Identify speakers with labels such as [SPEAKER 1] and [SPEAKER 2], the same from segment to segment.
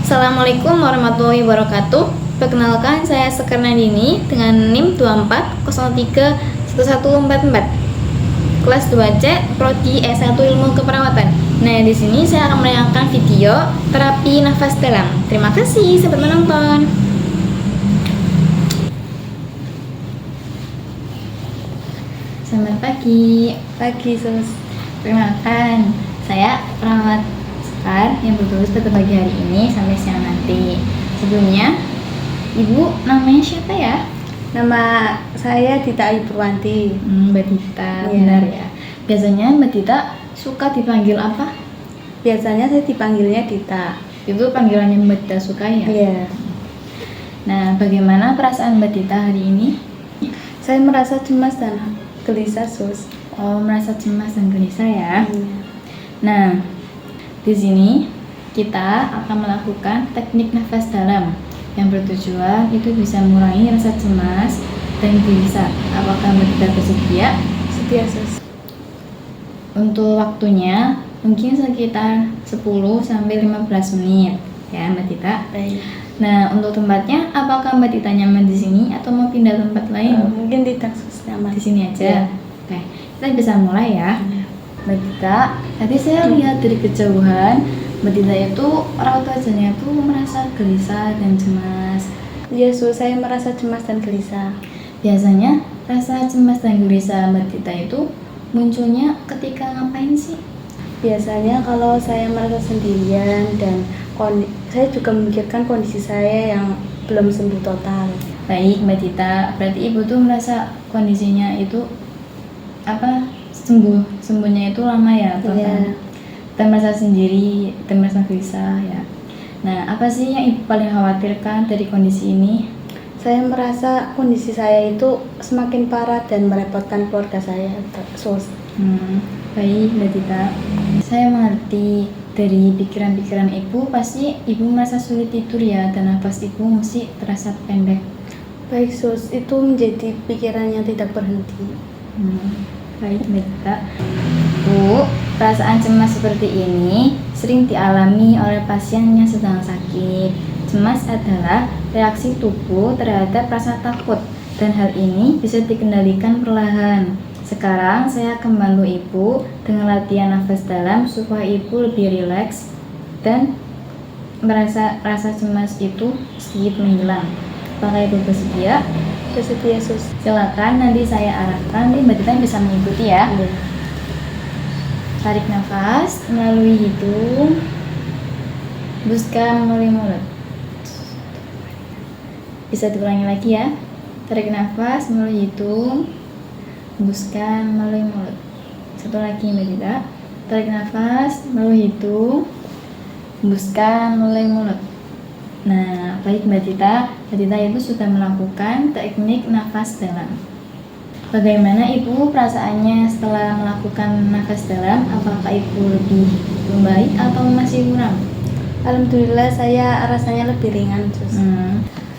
[SPEAKER 1] Assalamualaikum warahmatullahi wabarakatuh. Perkenalkan, saya Sekar Nadini dengan NIM 24031144. Kelas 2C, Prodi S1 Ilmu Keperawatan. Nah, di sini saya akan menayangkan video terapi nafas dalam. Terima kasih sahabat menonton. Selamat pagi.
[SPEAKER 2] Pagi, Sus.
[SPEAKER 1] Perkenalkan, saya perawat Sekar yang bertugas pada pagi hari ini sampai siang nanti. Sebelumnya, Ibu namanya siapa ya?
[SPEAKER 2] Nama saya Dita Ayu Purwanti.
[SPEAKER 1] Mbak Dita,
[SPEAKER 2] Iya.
[SPEAKER 1] benar ya. Biasanya Mbak Dita suka dipanggil apa?
[SPEAKER 2] Biasanya saya dipanggilnya Dita.
[SPEAKER 1] Itu panggilannya Mbak Dita suka ya?
[SPEAKER 2] Iya.
[SPEAKER 1] Nah, bagaimana perasaan Mbak Dita hari ini?
[SPEAKER 2] Saya merasa cemas dan gelisah, Sus.
[SPEAKER 1] Oh, merasa cemas dan gelisah ya.
[SPEAKER 2] Iya.
[SPEAKER 1] Nah, di sini kita akan melakukan teknik nafas dalam yang bertujuan itu bisa mengurangi rasa cemas dan gelisah. Apakah Mbak Dita bersedia?
[SPEAKER 2] Setia, Sus.
[SPEAKER 1] Untuk waktunya mungkin sekitar 10-15 menit ya Mbak Dita.
[SPEAKER 2] Baik.
[SPEAKER 1] Nah, untuk tempatnya apakah Mbak Dita nyaman di sini atau mau pindah tempat lain?
[SPEAKER 2] Mungkin Dita, Sus, nyaman.
[SPEAKER 1] Di sini aja.
[SPEAKER 2] Iya.
[SPEAKER 1] Oke, kita bisa mulai ya.
[SPEAKER 2] Iya.
[SPEAKER 1] Mbak Dita, tadi saya lihat dari kejauhan Mbak Dita itu raut wajahnya tuh merasa gelisah dan cemas.
[SPEAKER 2] Iya, Sus, saya merasa cemas dan gelisah.
[SPEAKER 1] Biasanya rasa cemas dan gelisah Mbak Dita itu munculnya ketika ngapain sih?
[SPEAKER 2] Biasanya kalau saya merasa sendirian dan saya juga memikirkan kondisi saya yang belum sembuh total.
[SPEAKER 1] Baik Mbak Dita, berarti Ibu tuh merasa kondisinya itu sembuhnya itu lama ya total.
[SPEAKER 2] Iya.
[SPEAKER 1] Kita merasa sendiri, kita merasa gelisah ya. Nah, apa sih yang Ibu paling khawatirkan dari kondisi ini?
[SPEAKER 2] Saya merasa kondisi saya itu semakin parah dan merepotkan keluarga saya, Sus.
[SPEAKER 1] Baik Mbak Dita, saya mengerti dari pikiran-pikiran Ibu, pasti Ibu merasa sulit tidur ya, dan nafas Ibu mesti terasa pendek.
[SPEAKER 2] Baik, Sus, itu menjadi pikiran yang tidak berhenti.
[SPEAKER 1] Baik Mbak Dita. Bu, perasaan cemas seperti ini sering dialami oleh pasien yang sedang sakit. Cemas adalah reaksi tubuh terhadap rasa takut, dan hal ini bisa dikendalikan perlahan. Sekarang saya akan membantu Ibu dengan latihan nafas dalam supaya Ibu lebih rileks dan merasa rasa cemas itu sedikit menghilang. Apakah Ibu bersedia?
[SPEAKER 2] Bersedia, Sus.
[SPEAKER 1] Silakan, nanti saya arahkan, nanti Mbak Dita bisa mengikuti ya.
[SPEAKER 2] Iya.
[SPEAKER 1] Tarik nafas melalui hidung, hembuskan melalui mulut. Bisa diulangi lagi ya. Tarik nafas melalui hidung, hembuskan melalui mulut. Satu lagi Mbak Dita. Tarik nafas melalui hidung, hembuskan melalui mulut. Nah, baik Mbak Dita. Mbak Dita itu sudah melakukan teknik nafas dalam. Bagaimana Ibu perasaannya setelah melakukan nafas dalam? Apakah Ibu lebih membaik atau masih kurang?
[SPEAKER 2] Alhamdulillah, saya rasanya lebih ringan, Sus.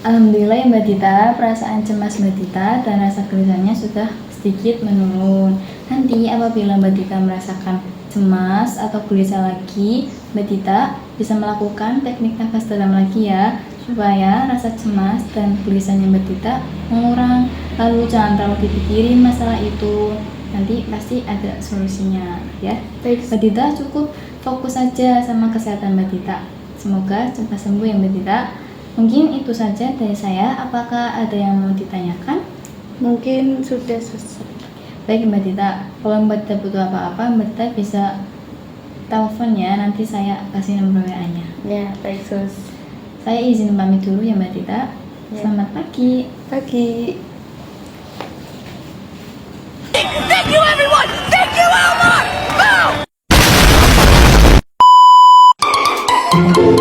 [SPEAKER 1] Alhamdulillah ya Mbak Dita, perasaan cemas Mbak Dita dan rasa gelisahnya sudah sedikit menurun. Nanti apabila Mbak Dita merasakan cemas atau gelisah lagi, Mbak Dita bisa melakukan teknik nafas dalam lagi ya, supaya rasa cemas dan gelisahnya Mbak Dita mengurang. Lalu jangan terlalu dipikirin masalah itu, nanti pasti ada solusinya ya.
[SPEAKER 2] Baik,
[SPEAKER 1] Mbak Dita cukup fokus saja sama kesehatan Mbak Dita. Semoga cepat sembuh ya Mbak Dita. Mungkin itu saja dari saya. Apakah ada yang mau ditanyakan?
[SPEAKER 2] mungkin sudah selesai.
[SPEAKER 1] Baik Mbak Dita, kalau Mbak Dita butuh apa-apa, Mbak Dita bisa telepon ya, nanti saya kasih nomor WA-nya.
[SPEAKER 2] Ya, baik, Sus.
[SPEAKER 1] Saya izin pamit dulu ya Mbak Dita.
[SPEAKER 2] Ya.
[SPEAKER 1] Selamat pagi.
[SPEAKER 2] Pagi.
[SPEAKER 3] Thank you, everyone! Thank you, Elmar! Boom!